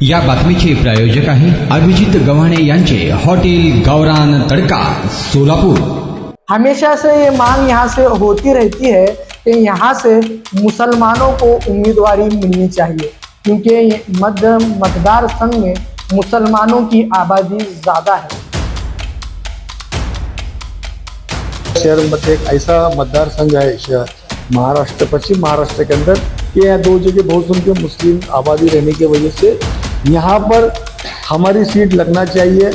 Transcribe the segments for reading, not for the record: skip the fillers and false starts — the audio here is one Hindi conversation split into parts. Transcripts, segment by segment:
या बातमीचे प्रायोजक आहे अभिजित गव्हाणे यांचे हॉटेल गावरान तड़का सोलापुर। हमेशा से ये मांग यहाँ से होती रहती है कि यहाँ से मुसलमानों को उम्मीदवारी मिलनी चाहिए, क्योंकि मध्य मतदार संघ में मुसलमानों की आबादी ज़्यादा है। शहर में एक ऐसा मतदार संघ है महाराष्ट्र, पश्चिम महाराष्ट्र के अंदर, कि यहाँ दो जगह बहुत संख्या मुस्लिम आबादी रहने की वजह से यहाँ पर हमारी सीट लगना चाहिए।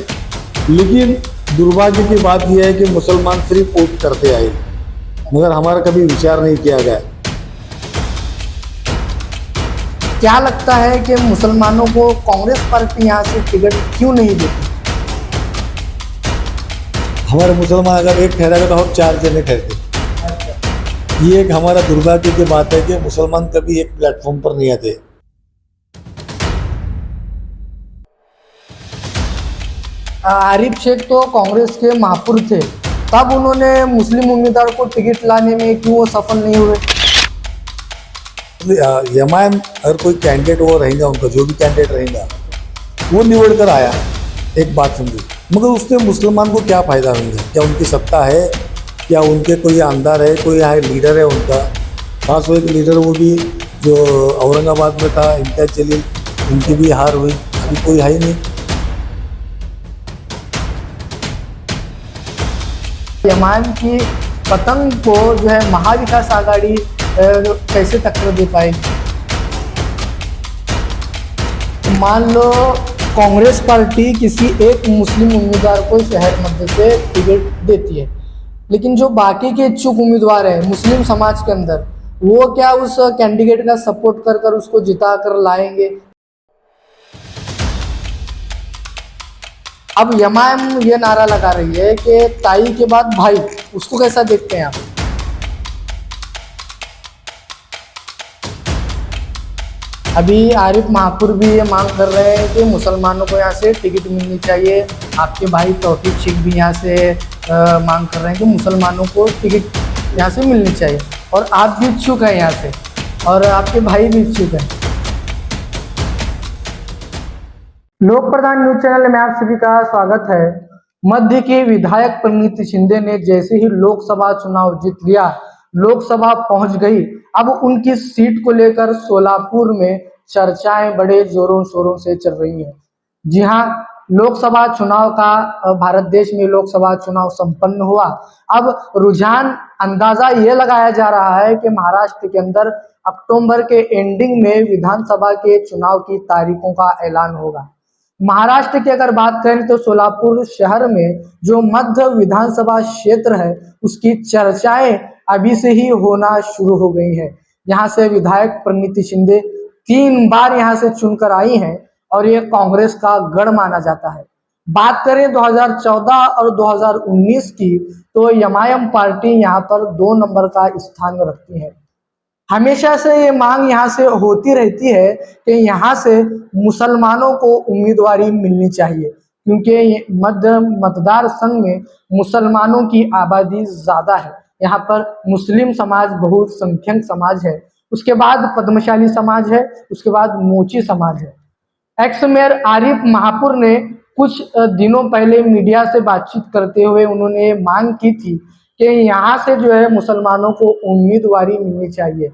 लेकिन दुर्भाग्य की बात यह है कि मुसलमान सिर्फ वोट करते आए, मगर हमारा कभी विचार नहीं किया गया। क्या लगता है कि मुसलमानों को कांग्रेस पार्टी यहाँ से टिकट क्यों नहीं देती? हमारे मुसलमान अगर एक ठहरेगा तो हम 4 जने ठहरते। ये एक हमारा दुर्भाग्य की बात है कि मुसलमान कभी एक प्लेटफॉर्म पर नहीं आते। आरिफ शेख तो कांग्रेस के महापुर थे, तब उन्होंने मुस्लिम उम्मीदवार को टिकट लाने में क्यों वो सफल नहीं हुए? एमआईएम अगर कोई कैंडिडेट वो रहेगा, उनका जो भी कैंडिडेट रहेगा वो निवड़ कर आया, एक बात समझो, मगर उससे मुसलमान को क्या फ़ायदा होगा? क्या उनकी सत्ता है? क्या उनके कोई आमदार है, कोई यहाँ लीडर है उनका? खास वो एक लीडर वो भी जो औरंगाबाद में था, इम्तियाज जलील, उनकी भी हार हुई, अभी कोई है ही नहीं। एमआईएम की पतंग को जो है महाविकास आघाड़ी कैसे टक्कर दे पाएगी? मान लो कांग्रेस पार्टी किसी एक मुस्लिम उम्मीदवार को शहर मध्य से टिकट देती है, लेकिन जो बाकी के इच्छुक उम्मीदवार हैं मुस्लिम समाज के अंदर, वो क्या उस कैंडिडेट का सपोर्ट कर उसको जिता कर लाएंगे? अब एमआईएम ये नारा लगा रही है कि ताई के बाद भाई, उसको कैसा देखते हैं आप? अभी आरिफ महापुर भी ये मांग कर रहे हैं कि मुसलमानों को यहाँ से टिकट मिलनी चाहिए। आपके भाई तौफीक शेख भी यहाँ से मांग कर रहे हैं कि मुसलमानों को टिकट यहाँ से मिलनी चाहिए, और आप भी इच्छुक हैं यहाँ से, और आपके भाई भी इच्छुक हैं। लोक प्रधान न्यूज चैनल में आप सभी का स्वागत है। मध्य के विधायक प्रणीति शिंदे ने जैसे ही लोकसभा चुनाव जीत लिया, लोकसभा पहुंच गई, अब उनकी सीट को लेकर सोलापुर में चर्चाएं बड़े जोरों शोरों से चल रही हैं। जी हां, लोकसभा चुनाव का भारत देश में लोकसभा चुनाव संपन्न हुआ। अब रुझान अंदाजा ये लगाया जा रहा है कि महाराष्ट्र के अंदर अक्टूबर के एंडिंग में विधानसभा के चुनाव की तारीखों का ऐलान होगा। महाराष्ट्र की अगर बात करें तो सोलापुर शहर में जो मध्य विधानसभा क्षेत्र है, उसकी चर्चाएं अभी से ही होना शुरू हो गई है। यहाँ से विधायक प्रणीति शिंदे 3 बार यहाँ से चुनकर आई हैं, और ये कांग्रेस का गढ़ माना जाता है। बात करें 2014 और 2019 की, तो एमआईएम पार्टी यहाँ पर 2 नंबर का स्थान रखती है। हमेशा से ये मांग यहाँ से होती रहती है कि यहाँ से मुसलमानों को उम्मीदवारी मिलनी चाहिए, क्योंकि मध्य मतदार संघ में मुसलमानों की आबादी ज़्यादा है। यहाँ पर मुस्लिम समाज बहुसंख्यक समाज है, उसके बाद पद्मशाली समाज है, उसके बाद मोची समाज है। एक्स मेयर आरिफ महापुर ने कुछ दिनों पहले मीडिया से बातचीत करते हुए उन्होंने मांग की थी कि यहाँ से जो है मुसलमानों को उम्मीदवारी मिलनी चाहिए।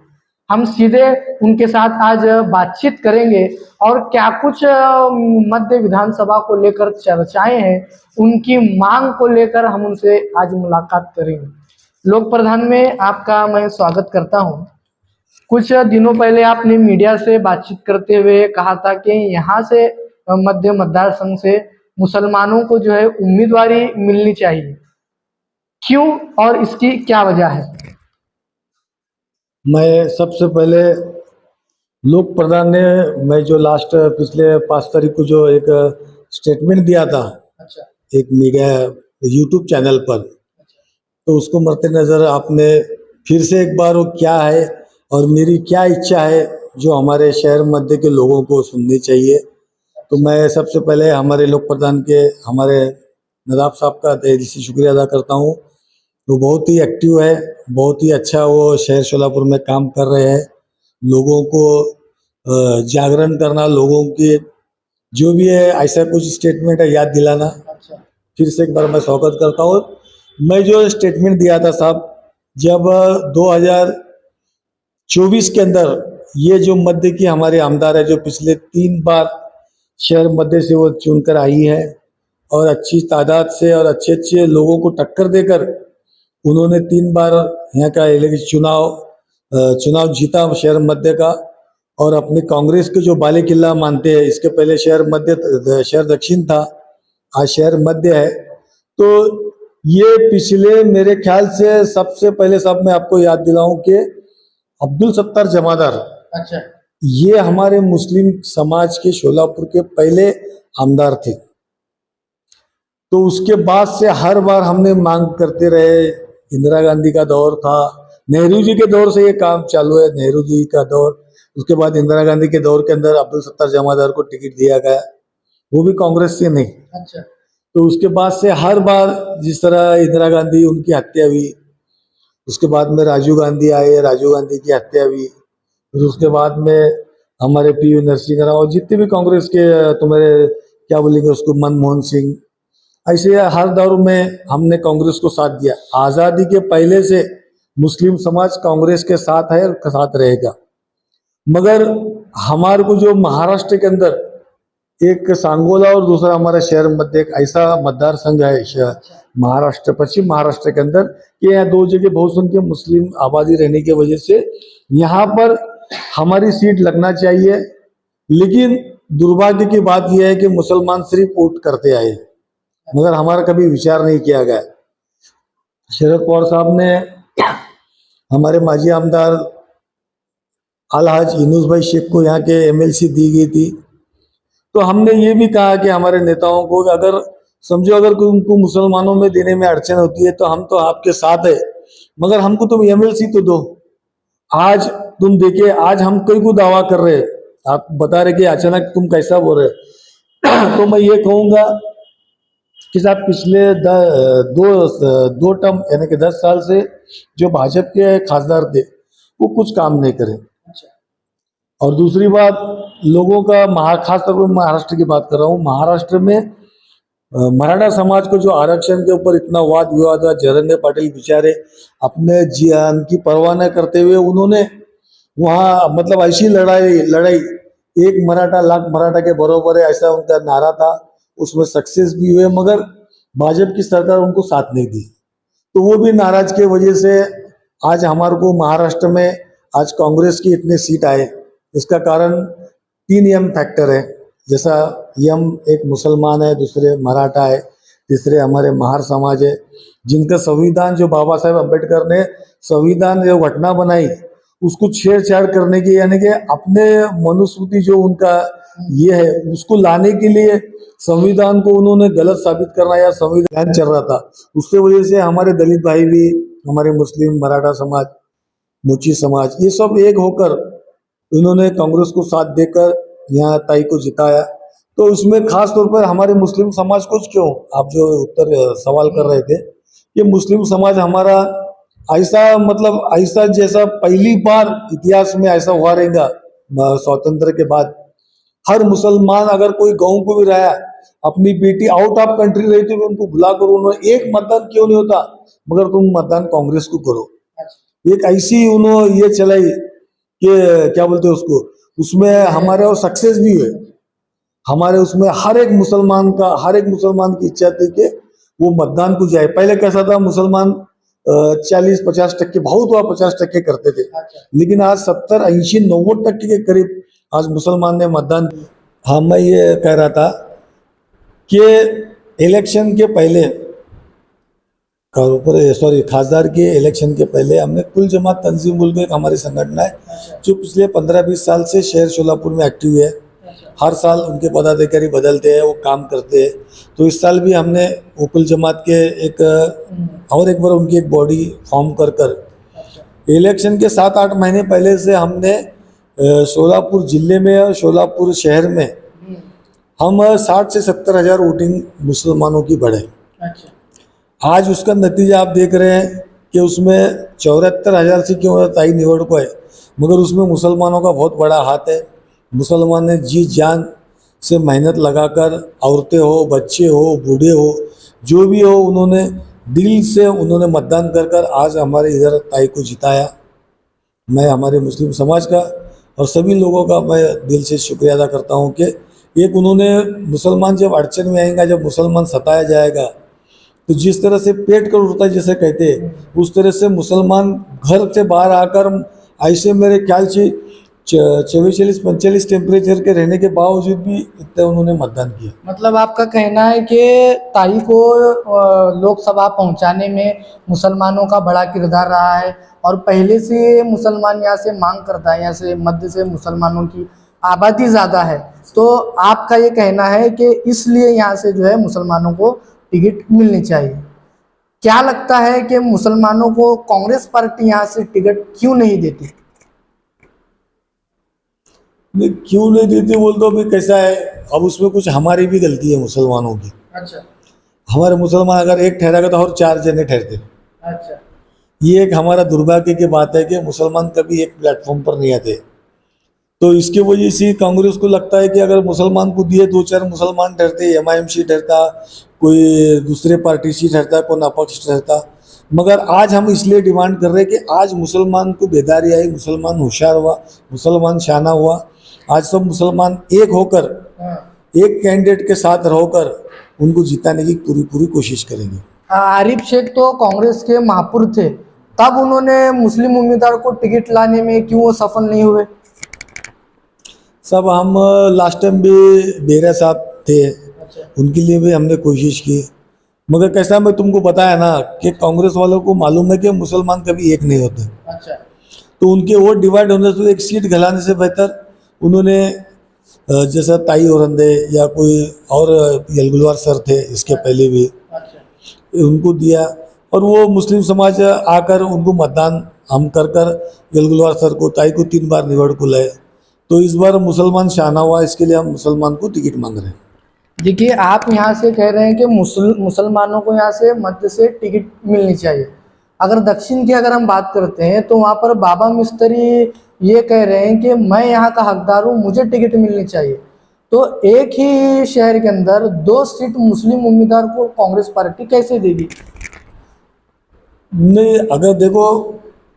हम सीधे उनके साथ आज बातचीत करेंगे, और क्या कुछ मध्य विधानसभा को लेकर चर्चाएं हैं, उनकी मांग को लेकर हम उनसे आज मुलाकात करेंगे। लोक प्रधान में आपका मैं स्वागत करता हूं। कुछ दिनों पहले आपने मीडिया से बातचीत करते हुए कहा था कि यहाँ से मध्य मतदार संघ से मुसलमानों को जो है उम्मीदवारी मिलनी चाहिए, क्यों और इसकी क्या वजह है? मैं सबसे पहले लोक प्रधान ने, मैं जो लास्ट पिछले 5 तारीख को जो एक स्टेटमेंट दिया था, अच्छा, एक मीडिया यूट्यूब चैनल पर, तो उसको मद्देनजर आपने फिर से एक बार वो क्या है और मेरी क्या इच्छा है जो हमारे शहर मध्य के लोगों को सुननी चाहिए। तो मैं सबसे पहले हमारे लोक प्रधान के, हमारे नदाब साहब का दिल से शुक्रिया अदा करता हूँ। वो बहुत ही एक्टिव है, बहुत ही अच्छा वो शहर सोलापुर में काम कर रहे हैं। लोगों को जागरण करना, लोगों की जो भी है ऐसा कुछ स्टेटमेंट है याद दिलाना। अच्छा। फिर से एक बार मैं स्वागत करता हूँ। मैं जो स्टेटमेंट दिया था साहब, जब 2024 के अंदर ये जो मध्य की हमारे आमदार है, जो पिछले 3 बार शहर मध्य से वो चुनकर आई है और अच्छी तादाद से और अच्छे अच्छे लोगों को टक्कर देकर उन्होंने 3 बार यहाँ का चुनाव जीता शहर मध्य का। और अपने कांग्रेस के जो बाले किला मानते हैं, इसके पहले शहर दक्षिण था, आज शहर मध्य है। तो ये पिछले मेरे ख्याल से सबसे पहले सब मैं आपको याद दिलाऊं कि अब्दुल सत्तार जमादार, अच्छा। ये हमारे मुस्लिम समाज के शोलापुर के पहले आमदार थे। तो उसके बाद से हर बार हमने मांग करते रहे। इंदिरा गांधी का दौर था, नेहरू जी के दौर से ये काम चालू है, नेहरू जी का दौर। उसके बाद इंदिरा गांधी के दौर के अंदर अब्दुल सत्तार जमादार को टिकट दिया गया, वो भी कांग्रेस से नहीं। अच्छा। तो उसके बाद से हर बार जिस तरह इंदिरा गांधी उनकी हत्या हुई, उसके बाद में राजीव गांधी आए, राजीव गांधी की हत्या हुई, फिर उसके बाद में हमारे पी नरसिंह राव और जितने भी कांग्रेस के तुम्हारे क्या बोलेंगे उसको मनमोहन सिंह, ऐसे हर दौर में हमने कांग्रेस को साथ दिया। आज़ादी के पहले से मुस्लिम समाज कांग्रेस के साथ है और साथ रहेगा। मगर हमारे को जो महाराष्ट्र के अंदर एक सांगोला और दूसरा हमारा शहर मध्य एक ऐसा मतदार संघ है महाराष्ट्र, पश्चिम महाराष्ट्र के अंदर, कि यहाँ 2 जगह बहुसंख्यक मुस्लिम आबादी रहने की वजह से यहाँ पर हमारी सीट लगना चाहिए। लेकिन दुर्भाग्य की बात यह है कि मुसलमान सिर्फ वोट करते आए, मगर हमारा कभी विचार नहीं किया गया। शरद पवार साहब ने हमारे माजी आमदार अलहाज यूनुस भाई शेख को यहाँ के एमएलसी दी गई थी। तो हमने ये भी कहा कि हमारे नेताओं को अगर समझो अगर उनको मुसलमानों में देने में अड़चन होती है तो हम तो आपके साथ है, मगर हमको तुम एमएलसी तो दो। आज तुम देखिए, आज हम कई को दावा कर रहे हैं, आप बता रहे कि अचानक तुम कैसा बोल रहे तो मैं ये कहूँगा कि साहब पिछले दो टर्म यानी कि 10 साल से जो भाजपा के खासदार थे वो कुछ काम नहीं करे। और दूसरी बात, लोगों का खासतौर पर महाराष्ट्र की बात कर रहा हूँ, महाराष्ट्र में मराठा समाज को जो आरक्षण के ऊपर इतना वाद विवाद हुआ, जयंत पाटिल बेचारे अपने जीवन की परवाह न करते हुए उन्होंने वहाँ मतलब ऐसी लड़ाई 1 मराठा लाख मराठा के बराबर है ऐसा उनका नारा था, उसमें सक्सेस भी हुए, मगर भाजपा की सरकार उनको साथ नहीं दी। तो वो भी नाराज के वजह से आज हमारे को महाराष्ट्र में आज कांग्रेस की इतने सीट आए। इसका कारण 3 एम फैक्टर है, जैसा एम एक मुसलमान है, दूसरे मराठा है, तीसरे हमारे महार समाज है, जिनका संविधान जो बाबा साहेब अम्बेडकर ने संविधान जो घटना बनाई उसको छेड़छाड़ करने की, यानी कि अपने मनुस्मृति जो उनका ये है उसको लाने के लिए संविधान को उन्होंने गलत साबित करना या संविधान चल रहा था, उसके वजह से हमारे दलित भाई भी, हमारे मुस्लिम, मराठा समाज, मुची समाज, ये सब एक होकर उन्होंने कांग्रेस को साथ देकर यहाँ ताई को जिताया। तो उसमें खास तौर पर हमारे मुस्लिम समाज को क्यों, आप जो उत्तर सवाल कर रहे थे, ये मुस्लिम समाज हमारा ऐसा मतलब ऐसा जैसा पहली बार इतिहास में ऐसा हुआ रहेगा स्वतंत्र के बाद। हर मुसलमान अगर कोई गाँव को भी रहा, अपनी बेटी आउट ऑफ कंट्री रही तो उनको बुला करो, उन्होंने एक मतदान क्यों नहीं होता, मगर तुम मतदान कांग्रेस को करो। एक ऐसी उन्होंने ये चलाई कि क्या बोलते हैं उसको, उसमें हमारे और सक्सेस भी हुए। हमारे उसमें हर एक मुसलमान की इच्छा थी कि वो मतदान को जाए। पहले कैसा था, मुसलमान 40-50% बहुत हुआ 50% करते थे, लेकिन आज 70-80-90% के करीब आज मुसलमान ने मतदान किया। हाँ, मैं ये कह रहा था कि इलेक्शन के पहले खासदार के इलेक्शन के पहले हमने कुल जमात तंजीम बोल के एक हमारी संगठन है जो पिछले 15-20 साल से शहर शोलापुर में एक्टिव है। हर साल उनके पदाधिकारी बदलते हैं, वो काम करते हैं। तो इस साल भी हमने वो कुल जमात के एक बार उनकी एक बॉडी फॉर्म कर इलेक्शन के 7-8 महीने पहले से हमने शोलापुर जिले में और शोलापुर शहर में हम 60 से 70 हज़ार वोटिंग मुसलमानों की बढ़ाई। आज उसका नतीजा आप देख रहे हैं कि उसमें 74,000 से क्यों ताई निवडणूक है, मगर उसमें मुसलमानों का बहुत बड़ा हाथ है। मुसलमान ने जी जान से मेहनत लगाकर, औरतें हो, बच्चे हो, बूढ़े हो, जो भी हो, उन्होंने दिल से उन्होंने मतदान कर कर आज हमारे इधर ताई को जिताया। मैं हमारे मुस्लिम समाज का और सभी लोगों का मैं दिल से शुक्रिया अदा करता हूँ कि एक उन्होंने, मुसलमान जब अड़चन में आएगा, जब मुसलमान सताया जाएगा, तो जिस तरह से पेट कर उठता है जैसे कहते हैं, उस तरह से मुसलमान घर से बाहर आकर, ऐसे मेरे ख्याल से 44-45 टेम्परेचर के रहने के बावजूद भी इतना उन्होंने मतदान किया। मतलब आपका कहना है कि ताई को लोकसभा पहुंचाने में मुसलमानों का बड़ा किरदार रहा है, और पहले से मुसलमान यहाँ से मांग करता है, यहाँ से मध्य से मुसलमानों की आबादी ज़्यादा है, तो आपका ये कहना है कि इसलिए यहाँ से जो है मुसलमानों को टिकट मिलनी चाहिए। क्या लगता है कि मुसलमानों को कांग्रेस पार्टी यहाँ से टिकट क्यों नहीं देती? नहीं, क्यों नहीं देती बोल तो अभी कैसा है, अब उसमें कुछ हमारी भी गलती है मुसलमानों की। अच्छा हमारे मुसलमान अगर एक ठहरेगा तो और 4 जने ठहरते। अच्छा ये एक हमारा दुर्भाग्य की बात है कि मुसलमान कभी एक प्लेटफॉर्म पर नहीं आते। तो इसकी वजह से कांग्रेस को लगता है कि अगर मुसलमान को दिए, 2-4 मुसलमान ठहरते, एमआईएमसी ठहरता, कोई दूसरे पार्टी से ठहरता, कोई अपक्ष ठहरता। मगर आज हम इसलिए डिमांड कर रहे हैं कि आज मुसलमान को बेदारी आई, मुसलमान होशियार हुआ, मुसलमान शाना हुआ। आज सब मुसलमान एक होकर, हाँ। एक कैंडिडेट के साथ रहकर उनको जिताने की पूरी पूरी कोशिश करेंगे। आरिफ शेख तो कांग्रेस के महापुर थे, तब उन्होंने मुस्लिम उम्मीदवार को टिकट लाने में क्यों वो सफल नहीं हुए? सब हम लास्ट टाइम भी बेरा साहब थे, अच्छा उनके लिए भी हमने कोशिश की, मगर कैसा, मैं तुमको बताया ना कि कांग्रेस वालों को मालूम है कि मुसलमान कभी एक नहीं होते। अच्छा तो उनके वोट डिवाइड होने से एक सीट घलाने से बेहतर उन्होंने जैसा ताई औरंदे या कोई और यलगुलवार सर थे इसके पहले भी, अच्छा उनको दिया, और वो मुस्लिम समाज आकर उनको मतदान हम कर कर यलगुलवार सर को, ताई को 3 बार निवड़ को लाए। तो इस बार मुसलमान शाना हुआ, इसके लिए हम मुसलमान को टिकट मांग रहे हैं। देखिए, आप यहाँ से कह रहे हैं कि मुसलमानों को यहाँ से मध्य से टिकट मिलनी चाहिए। अगर दक्षिण की अगर हम बात करते हैं तो वहाँ पर बाबा मिस्त्री ये कह रहे हैं कि मैं यहाँ का हकदार हूँ, मुझे टिकट मिलनी चाहिए। तो एक ही शहर के अंदर 2 सीट मुस्लिम उम्मीदवार को कांग्रेस पार्टी कैसे देगी? नहीं, अगर देखो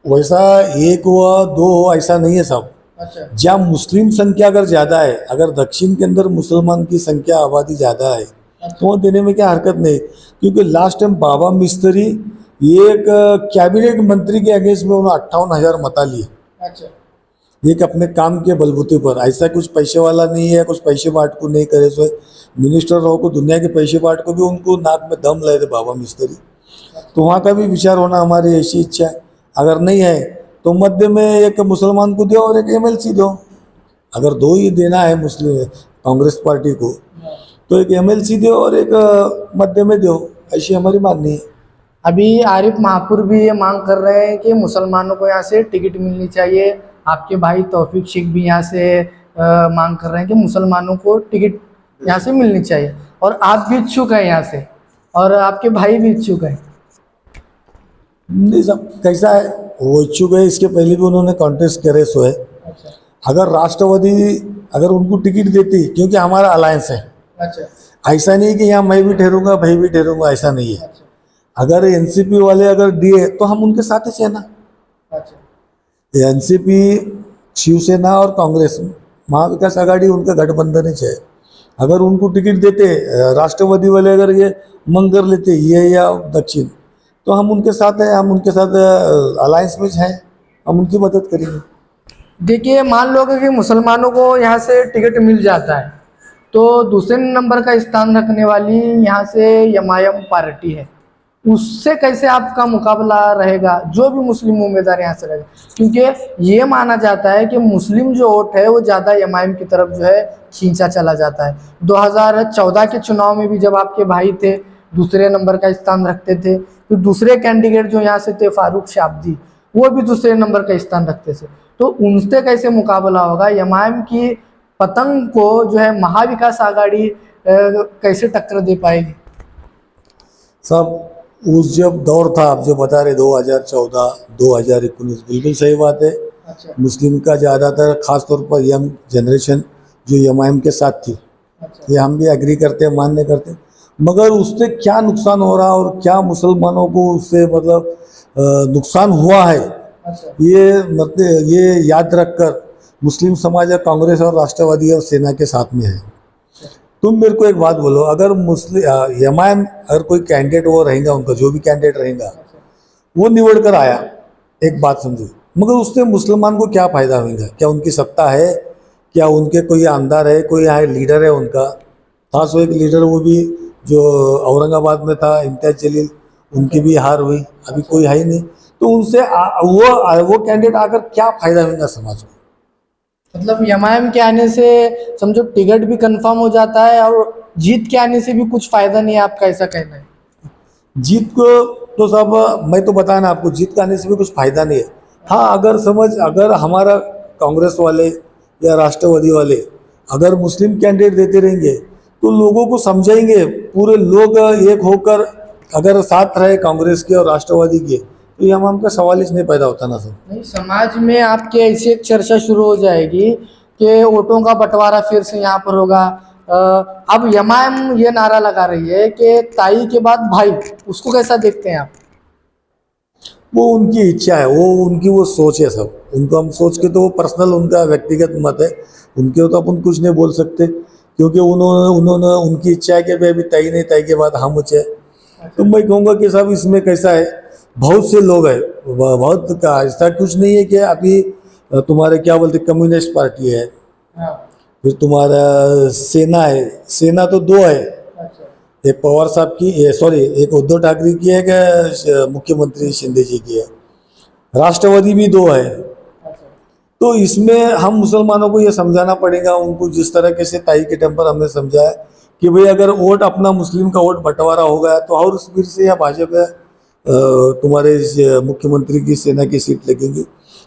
वैसा 1 हुआ 2 हो ऐसा नहीं है सब। अच्छा जहाँ मुस्लिम संख्या अगर ज़्यादा है, अगर दक्षिण के अंदर मुसलमान की संख्या आबादी ज़्यादा है तो वो देने में क्या हरकत नहीं, क्योंकि लास्ट टाइम बाबा मिस्त्री एक कैबिनेट मंत्री के अगेंस्ट में उन्होंने 58,000 मता लिए, अच्छा एक अपने काम के बलबूते पर। ऐसा कुछ पैसे वाला नहीं है, कुछ पैसे बांट को नहीं करे, सो मिनिस्टर रहो को दुनिया के पैसे बांट को भी उनको नाक में दम लगे थे बाबा मिस्त्री। तो वहाँ का भी विचार होना हमारी ऐसी इच्छा है। अगर नहीं है तो मध्य में एक मुसलमान को दो और एक एमएलसी दो। अगर 2 ही देना है मुस्लिम कांग्रेस पार्टी को तो एक एमएलसी दो और एक मध्य में दो, ऐसी हमारी मांगनी है। अभी आरिफ महापुर भी ये मांग कर रहे हैं कि मुसलमानों को यहाँ से टिकट मिलनी चाहिए। आपके भाई तौफीक शेख भी यहाँ से मांग कर रहे हैं कि मुसलमानों को टिकट यहाँ से मिलनी चाहिए, और आप भी इच्छुक हैं यहाँ से, और आपके भाई भी इच्छुक हैं। नहीं सब कैसा है, वो इच्छुक है, इसके पहले भी उन्होंने कॉन्टेस्ट करे सो है। अच्छा अगर राष्ट्रवादी अगर उनको टिकट देती, क्योंकि हमारा अलायंस है, अच्छा ऐसा नहीं कि यहाँ मैं भी ठहरूंगा भाई भी ठहरूंगा, ऐसा नहीं है। अच्छा अगर एनसीपी वाले अगर दिए तो हम उनके साथ ही रहना। अच्छा एनसीपी, शिवसेना और कांग्रेस, महाविकास आघाड़ी उनका गठबंधन ही है। अगर उनको टिकट देते, राष्ट्रवादी वाले अगर ये मंग कर लेते ये या दक्षिण, तो हम उनके साथ हैं, हम उनके साथ अलायंस में हैं, हम उनकी मदद करेंगे। देखिए, मान लो कि मुसलमानों को यहाँ से टिकट मिल जाता है तो दूसरे नंबर का स्थान रखने वाली यहाँ से एमआईएम पार्टी है, उससे कैसे आपका मुकाबला रहेगा? जो भी मुस्लिम उम्मीदवार यहाँ से रहेगा, क्योंकि ये माना जाता है कि मुस्लिम जो वोट है वो ज़्यादा एमआईएम की तरफ जो है खींचा चला जाता है। 2014 के चुनाव में भी जब आपके भाई थे दूसरे नंबर का स्थान रखते थे, तो दूसरे कैंडिडेट जो यहाँ से थे फारूक शाब्दी, वो भी दूसरे नंबर का स्थान रखते थे। तो उनसे कैसे मुकाबला होगा? एमआईएम की पतंग को जो है महाविकास आघाड़ी कैसे टक्कर दे पाएगी? सब उस जब दौर था, आप जो बता रहे 2014 2019, बिल्कुल सही बात है। अच्छा मुस्लिम का ज़्यादातर खासतौर पर यंग जनरेशन जो एमआईएम के साथ थी, ये हम भी एग्री करते हैं, मान्य करते हैं, मगर उससे क्या नुकसान हो रहा है और क्या मुसलमानों को उससे मतलब नुकसान हुआ है, ये मतलब ये याद रखकर मुस्लिम समाज या कांग्रेस और राष्ट्रवादी और सेना के साथ में है। तुम मेरे को एक बात बोलो, अगर मुस्लिम एमआईएम अगर कोई कैंडिडेट वो रहेगा, उनका जो भी कैंडिडेट रहेगा वो निवड़ कर आया, एक बात समझो, मगर उससे मुसलमान को क्या फायदा होगा? क्या उनकी सत्ता है? क्या उनके कोई आमदार है, कोई यहाँ लीडर है उनका? खास वो एक लीडर वो भी जो औरंगाबाद में था, इम्तियाज जलील, उनकी भी हार हुई, अभी कोई है ही नहीं। तो उनसे वो कैंडिडेट आकर क्या फायदा होगा समाज को? मतलब एमआईएम के आने से समझो टिकट भी कंफर्म हो जाता है और जीत के आने से भी कुछ फायदा नहीं है, आपका ऐसा कहना है? जीत को तो सब मैं तो बताया ना आपको, जीत का आने से भी कुछ फायदा नहीं है। हाँ, अगर हमारा कांग्रेस वाले या राष्ट्रवादी वाले अगर मुस्लिम कैंडिडेट देते रहेंगे तो लोगों को समझाएंगे, पूरे लोग एक होकर अगर साथ रहे कांग्रेस के और राष्ट्रवादी के, तो ये हम का सवाल ही नहीं पैदा होता ना सर। नहीं, समाज में आपके ऐसी एक चर्चा शुरू हो जाएगी कि वोटों का बंटवारा फिर से यहाँ पर होगा। अब एमआईएम ये नारा लगा रही है कि ताई के बाद भाई, उसको कैसा देखते हैं आप? वो उनकी इच्छा है, वो उनकी वो सोच है सब, उनको हम सोच के तो वो पर्सनल उनका व्यक्तिगत मत है, उनके तो अपन कुछ नहीं बोल सकते, क्योंकि उन्होंने उनकी इच्छा है कि भाई अभी तय नहीं, तय के बाद हम उचे। तो मैं कहूँगा कि साहब इसमें कैसा है, बहुत से लोग हैं, बहुत का ऐसा कुछ नहीं है कि अभी तुम्हारे क्या बोलते कम्युनिस्ट पार्टी है, फिर तुम्हारा सेना है, सेना तो दो है, एक पवार साहब की, सॉरी एक उद्धव ठाकरे की है, कि मुख्यमंत्री शिंदे जी की है, राष्ट्रवादी भी दो है। तो इसमें हम मुसलमानों को ये समझाना पड़ेगा, उनको जिस तरह से ताई के टेम्पर हमने समझाया कि भाई अगर वोट अपना मुस्लिम का वोट बंटवारा हो गया तो और उस फिर से या भाजपा तुम्हारे इस मुख्यमंत्री की सेना की सीट लगेंगी।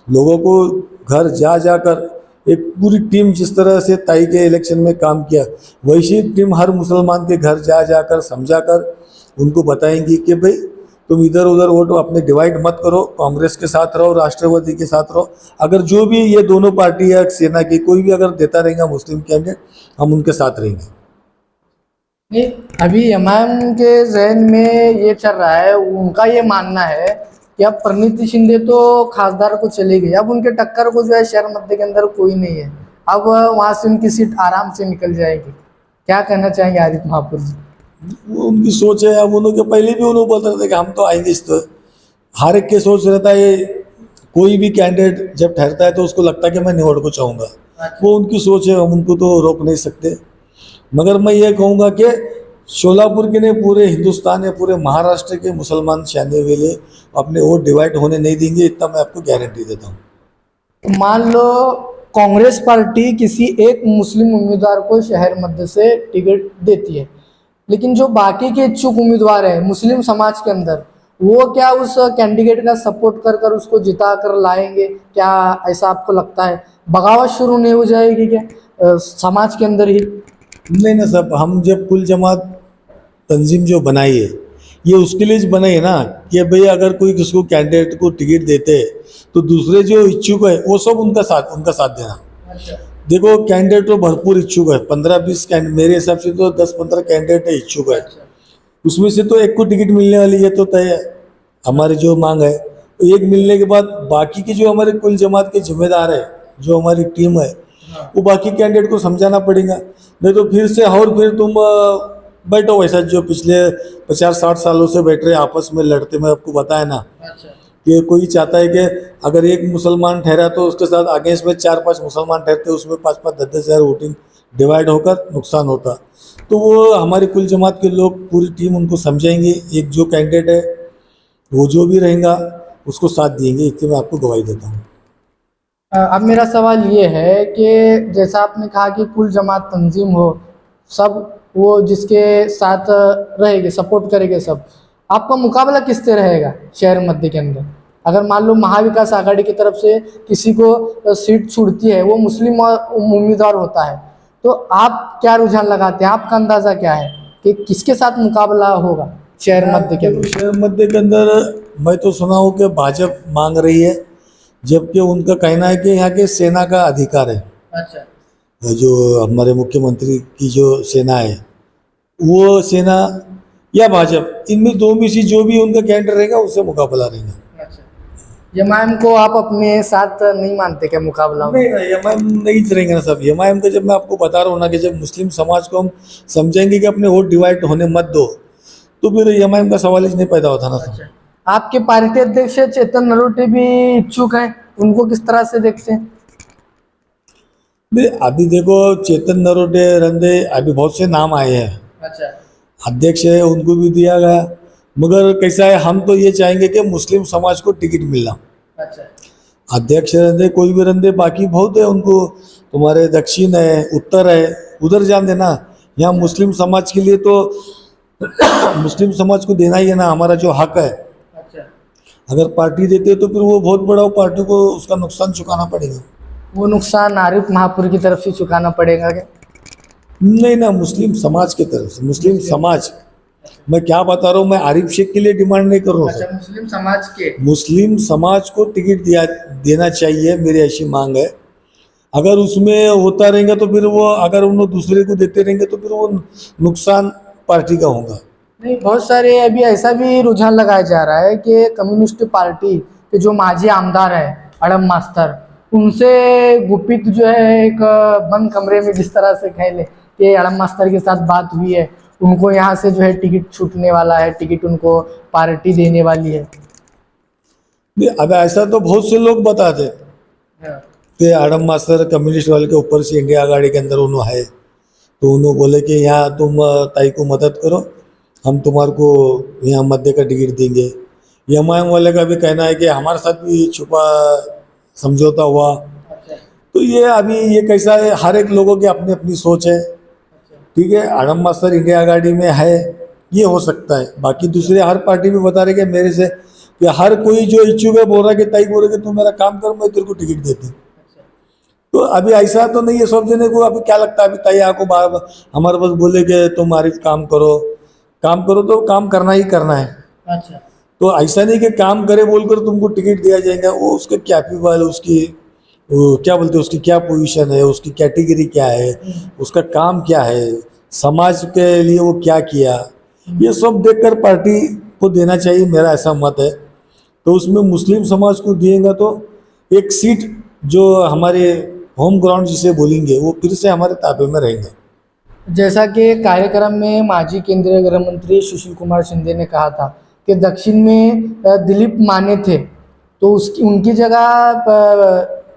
लोगों को घर जा जाकर एक पूरी टीम जिस तरह से ताई के इलेक्शन में काम किया, वैसी टीम हर मुसलमान के घर जा जाकर समझाकर उनको बताएंगी कि भाई तुम इधर उधर वोट अपने डिवाइड मत करो, कांग्रेस के साथ रहो, राष्ट्रवादी के साथ रहो। अगर जो भी ये दोनों पार्टी या सेना की कोई भी अगर देता रहेगा मुस्लिम कैंडिडेट, हम उनके साथ रहेंगे। नहीं, अभी एमआईएम के जहन में ये चल रहा है, उनका ये मानना है कि अब प्रणीति शिंदे तो खासदार को चली गई, अब उनके टक्कर को जो है शहर मध्य के अंदर कोई नहीं है, अब वहां से उनकी सीट आराम से निकल जाएगी। क्या कहना चाहेंगे आरिफ महापुर जी? वो उनकी सोच है। अब उन्होंने पहले भी उन्होंने बोल रहे थे कि हम तो आएंगे, इस तो हर एक के सोच रहता है, कोई भी कैंडिडेट जब ठहरता है तो उसको लगता है कि मैं निवड़ को चाहूँगा, वो उनकी सोच है, हम उनको तो रोक नहीं सकते। मगर मैं ये कहूँगा कि शोलापुर के ने पूरे हिंदुस्तान या पूरे महाराष्ट्र के मुसलमान शाने वाले अपने वोट डिवाइड होने नहीं देंगे, इतना मैं आपको गारंटी देता हूँ। मान लो कांग्रेस पार्टी किसी एक मुस्लिम उम्मीदवार को शहर मध्य से टिकट देती है, लेकिन जो बाकी के इच्छुक उम्मीदवार हैं मुस्लिम समाज के अंदर, वो क्या उस कैंडिडेट का सपोर्ट कर कर उसको जिता कर लाएंगे? क्या ऐसा आपको लगता है? बगावत शुरू नहीं हो जाएगी क्या समाज के अंदर ही? नहीं ना साहब, हम जब कुल जमात तंजीम जो बनाई है, ये उसके लिए बनाई है ना कि भाई अगर कोई किसको कैंडिडेट को टिकट देते हैं तो दूसरे जो इच्छुक है वो सब उनका साथ देना। देखो कैंडिडेट तो भरपूर इच्छुक है, 15-20 कैंडिडेट, मेरे हिसाब से तो 10-15 कैंडिडेट है इच्छुक है, उसमें से तो एक को टिकट मिलने वाली है, तो तय है हमारी जो मांग है। तो एक मिलने के बाद बाकी की जो हमारे कुल जमात के जिम्मेदार है, जो हमारी टीम है, वो बाकी कैंडिडेट को समझाना पड़ेगा। नहीं तो फिर से और फिर तुम बैठो वैसा जो पिछले 50-60 सालों से बैठ रहे आपस में लड़ते, मैं आपको बताया ना कि कोई चाहता है कि अगर एक मुसलमान ठहरा तो उसके साथ अगेंस्ट में 4-5 मुसलमान ठहरते, उसमें 5-5, 10-10 हज़ार वोटिंग डिवाइड होकर नुकसान होता। तो वो हमारी कुल जमात के लोग पूरी टीम उनको समझाएंगे, एक जो कैंडिडेट है वो जो भी रहेगा उसको साथ देंगे, इतने मैं आपको गवाही देता हूँ। अब मेरा सवाल ये है कि जैसा आपने कहा कि कुल जमात तंजीम हो, सब वो जिसके साथ रहेंगे, सपोर्ट करेंगे सब, आपका मुकाबला किससे रहेगा शहर मध्य के अंदर? अगर मान लो महाविकास आघाड़ी की तरफ से किसी को सीट छूटती है, वो मुस्लिम उम्मीदवार होता है, तो आप क्या रुझान लगाते हैं? आपका अंदाजा क्या है कि किसके साथ मुकाबला होगा शहर मध्य के अंदर? शहर मध्य के अंदर मैं तो सुना हूँ कि भाजपा मांग रही है, जबकि उनका कहना है कि यहाँ के सेना का अधिकार है। अच्छा। जो हमारे मुख्यमंत्री की जो सेना है, वो सेना या भाजपा, इनमें दो में से जो भी उनका कैंडिडेट रहेगा उससे मुकाबला रहेगा। अच्छा, एमआईएम को आप अपने साथ नहीं मानते क्या मुकाबला में? नहीं, एमआईएम नहीं रहेंगे ना सब। एमआईएम का जब मैं आपको बता रहा हूँ ना कि जब मुस्लिम समाज को हम समझेंगे कि अपने वोट डिवाइड होने मत दो, तो फिर एमआईएम का सवाल ही नहीं पैदा होता ना। अच्छा, आपके पार्टी अध्यक्ष चेतन नरोटे भी इच्छुक हैं, उनको किस तरह से देखते हैं? नहीं, अभी देखो चेतन नरोटे रंदे अभी बहुत से नाम आए हैं, अच्छा, अध्यक्ष है उनको भी दिया गया, मगर कैसा है, हम तो ये चाहेंगे कि मुस्लिम समाज को टिकट मिलना। अच्छा, अध्यक्ष रंदे कोई भी रंदे, बाकी बहुत है उनको, तुम्हारे दक्षिण है, उत्तर है, उधर जान देना। यहाँ मुस्लिम समाज के लिए तो मुस्लिम समाज को देना ही है ना, हमारा जो हक है। अच्छा, अगर पार्टी देते तो फिर वो बहुत बड़ा, पार्टी को उसका नुकसान चुकाना पड़ेगा। वो नुकसान आरिफ महापुर की तरफ से चुकाना पड़ेगा क्या? नहीं ना, मुस्लिम समाज की तरफ से, मुस्लिम समाज, मैं क्या बता रहा हूँ, मैं आरिफ शेख के लिए डिमांड नहीं कर रहा हूँ अच्छा, सर। मुस्लिम समाज के। मुस्लिम समाज को टिकट देना चाहिए, मेरी ऐसी मांग है। अगर उसमें होता रहेगा तो फिर वो, अगर उन्होंने दूसरे को देते रहेंगे तो फिर वो नुकसान पार्टी का होगा। नहीं, बहुत सारे अभी ऐसा भी रुझान लगाया जा रहा है कि कम्युनिस्ट पार्टी के जो माजी आमदार है अड़म मास्टर, उनसे गुपित जो है एक बंद कमरे में जिस तरह से कह ले कि अड़म मास्टर के साथ बात हुई है, उनको यहाँ से जो है टिकट छूटने वाला है, टिकट उनको पार्टी देने वाली है। नहीं, अब ऐसा तो बहुत से लोग बताते हाँ, कि आडम मास्टर कम्युनिस्ट वाले के ऊपर से इंडिया आघाड़ी के अंदर उन्होंने है, तो उन्होंने बोले कि यहाँ तुम ताई को मदद करो, हम तुम्हारे को यहाँ मध्य का टिकट देंगे। एमआईएम वाले का भी कहना है कि हमारे साथ भी छुपा समझौता हुआ। अच्छा, तो ये अभी ये कैसा है, हर एक लोगों की अपनी अपनी सोच है। ठीक है, आडम मास्टर इंडिया आघाड़ी में है, ये हो सकता है। बाकी दूसरे हर पार्टी भी बता रहे कि मेरे से, कि हर कोई जो इच्छुक है बोल रहा है कि ताई बोल रहे कि तू मेरा काम कर, मैं तेरे को टिकट देती हूँ। तो अभी ऐसा तो नहीं है, सब जने को अभी क्या लगता है, अभी ताई आपको बार बार हमारे पास बोले कि तुम हमारी काम करो, काम करो, तो काम करना ही करना है। अच्छा, तो ऐसा नहीं कि काम करे बोलकर तुमको टिकट दिया जाएगा। वो उसके कैपेबल, उसकी वो क्या बोलते हैं, उसकी क्या पोजीशन है, उसकी कैटेगरी क्या है, उसका काम क्या है, समाज के लिए वो क्या किया, ये सब देखकर पार्टी को देना चाहिए, मेरा ऐसा मत है। तो उसमें मुस्लिम समाज को दिएगा तो एक सीट जो हमारे होम ग्राउंड जिसे बोलेंगे, वो फिर से हमारे ताबे में रहेंगे। जैसा कि कार्यक्रम में माजी केंद्रीय गृह मंत्री सुशील कुमार शिंदे ने कहा था कि दक्षिण में दिलीप माने थे, तो उसकी उनकी जगह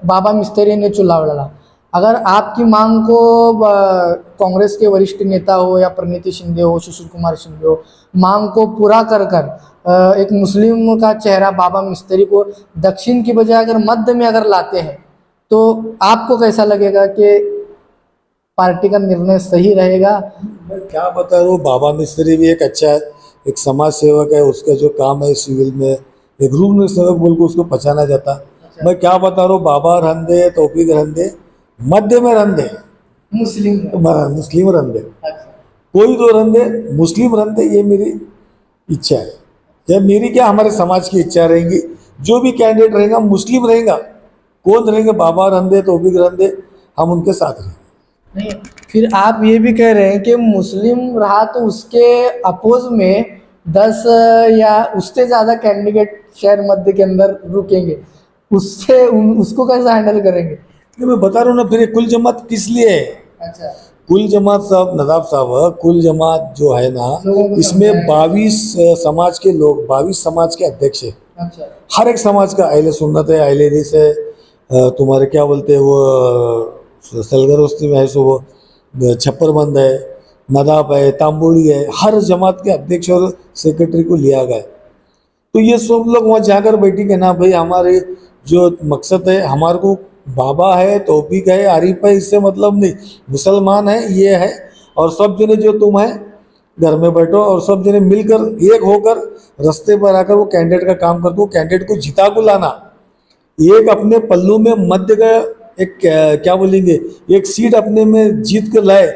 बाबा मिस्त्री ने चुनाव लड़ा। अगर आपकी मांग को कांग्रेस के वरिष्ठ नेता हो या प्रणीति शिंदे हो, सुशील कुमार शिंदे हो, मांग को पूरा कर कर एक मुस्लिम का चेहरा बाबा मिस्त्री को दक्षिण की बजाय अगर मध्य में अगर लाते हैं, तो आपको कैसा लगेगा कि पार्टी का निर्णय सही रहेगा? मैं क्या बता रहा हूँ, बाबा मिस्त्री भी एक अच्छा है, एक समाज सेवक है, उसका जो काम है सिविल में, एक रूल सेवक बोल के उसको पहचाना जाता। मैं क्या बता रहा हूँ, बाबा रंदे, तौफीक रंदे, मध्य में रंदे, मुस्लिम मुस्लिम रंदे, अच्छा, कोई तो रंदे, मुस्लिम रंदे, ये मेरी इच्छा है। या मेरी क्या, हमारे समाज की इच्छा रहेगी, जो भी कैंडिडेट रहेगा मुस्लिम रहेगा, कौन रहेंगे, बाबा रंदे, तौफीक रंदे, हम उनके साथ रहेंगे। नहीं, फिर आप ये भी कह रहे हैं कि मुस्लिम रहा तो उसके अपोज में 10 या उससे ज़्यादा कैंडिडेट शहर मध्य के अंदर रुकेंगे, उससे उसको कैसे हैंडल करेंगे? ये मैं बता रहा हूँ ना, फिर ये कुल जमात किस लिए है? अच्छा, कुल जमात साहब, नदाब साहब, कुल जमात जो है ना, लोगों को इसमें समझाएं। 22 समाज के लोग, 22 समाज के अध्यक्ष है। अच्छा, हर एक समाज का, अहले सुन्नत है, अहले हदीस है, तुम्हारे क्या बोलते हैं वो, सलगरोस्ती में है सो वो, छप्परबंद है, नदाब है, तांबोड़ी है, हर जमात के अध्यक्ष और सेक्रेटरी को लिया गया है। तो ये सब लोग वहाँ जाकर बैठेंगे ना, भाई हमारे जो मकसद है, हमारे को बाबा है, तौफीक है, आरिफ है, इससे मतलब नहीं, मुसलमान है, ये है, और सब जने जो तुम है घर में बैठो और सब जने मिलकर एक होकर रास्ते पर आकर वो कैंडिडेट का काम करके वो कैंडिडेट को जिता को लाना, एक अपने पल्लू में मध्य का एक क्या बोलेंगे, एक सीट अपने में जीत कर लाए,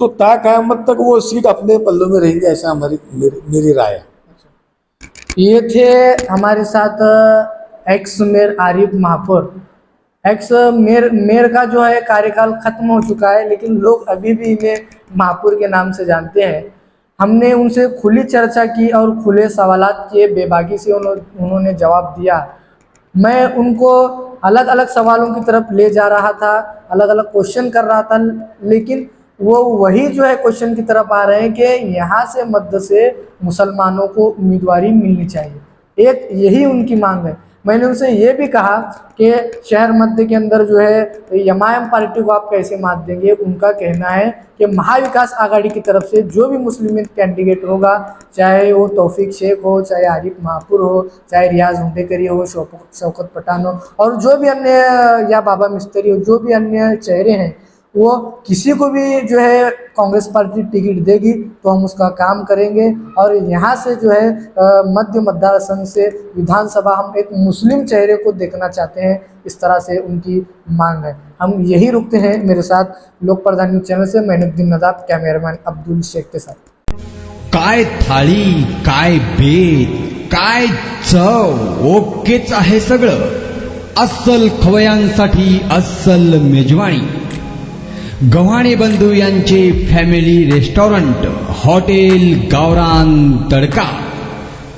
तो ता क़यामत तक वो सीट अपने पल्लू में रहेंगे, ऐसा हमारी मेरी राय है। ये थे हमारे साथ ex mayor Arif Mahapur, ex mayor का जो है कार्यकाल खत्म हो चुका है, लेकिन लोग अभी भी इन्हें महापौर के नाम से जानते हैं। हमने उनसे खुली चर्चा की और खुले सवालात किए, बेबाकी से उन्होंने जवाब दिया। मैं उनको अलग अलग सवालों की तरफ ले जा रहा था, अलग अलग क्वेश्चन कर रहा था, लेकिन वो वही जो है क्वेश्चन की तरफ आ रहे हैं कि यहाँ से मध्य से मुसलमानों को उम्मीदवारी मिलनी चाहिए। एक यही उनकी मांग है। मैंने उनसे ये भी कहा कि शहर मध्य के अंदर जो है एमआईएम पार्टी को आप कैसे मात देंगे। उनका कहना है कि महाविकास आघाड़ी की तरफ से जो भी मुस्लिम कैंडिडेट होगा, चाहे वो तौफीक शेख हो, चाहे आरिफ महापुर हो, चाहे रियाज हुंडेकरी हो, शौकत पठान हो, और जो भी अन्य, या बाबा मिस्त्री हो, जो भी अन्य चेहरे हैं, वो किसी को भी जो है कांग्रेस पार्टी टिकट देगी तो हम उसका काम करेंगे। और यहाँ से जो है मध्य मतदार संघ से विधानसभा हम एक मुस्लिम चेहरे को देखना चाहते हैं, इस तरह से उनकी मांग है। हम यही रुकते हैं। मेरे साथ लोक प्रधान न्यूज चैनल से मैनुद्दीन नदाब, कैमरामैन अब्दुल शेख के साथ। काय थाळी, काय बेत, काय चव, ओकेच आहे सगळं. अस्सल खवयांसाठी अस्सल मेजवानी. गव्हाणे बंधू यांचे फॅमिली रेस्टॉरंट हॉटेल गावरान तडका.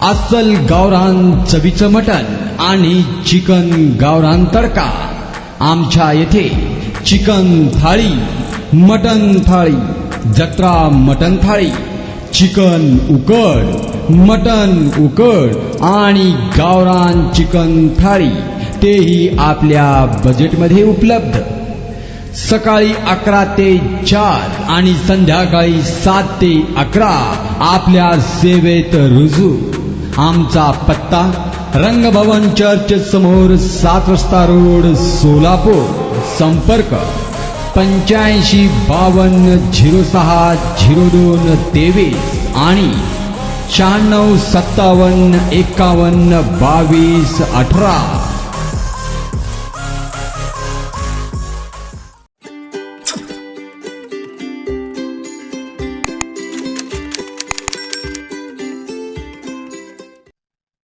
अस्सल गावरान चवीचं मटण आणि चिकन गावरान तडका. आमच्या येथे चिकन थाळी, मटण थाळी, जत्रा मटण थाळी, चिकन उकड, मटण उकड आणि गावरान चिकन थाळी, तेही आपल्या बजेटमध्ये उपलब्ध. सकाळी 11 ते 4 आणि संध्याकाळी 7 ते 11 आपल्या सेवेत रुजू. आमचा पत्ता रंगभवन चर्च समोर 7 रस्ता रोड, सोलापूर. संपर्क 85 52 06 02 23 आणि 96 57 51 22 18.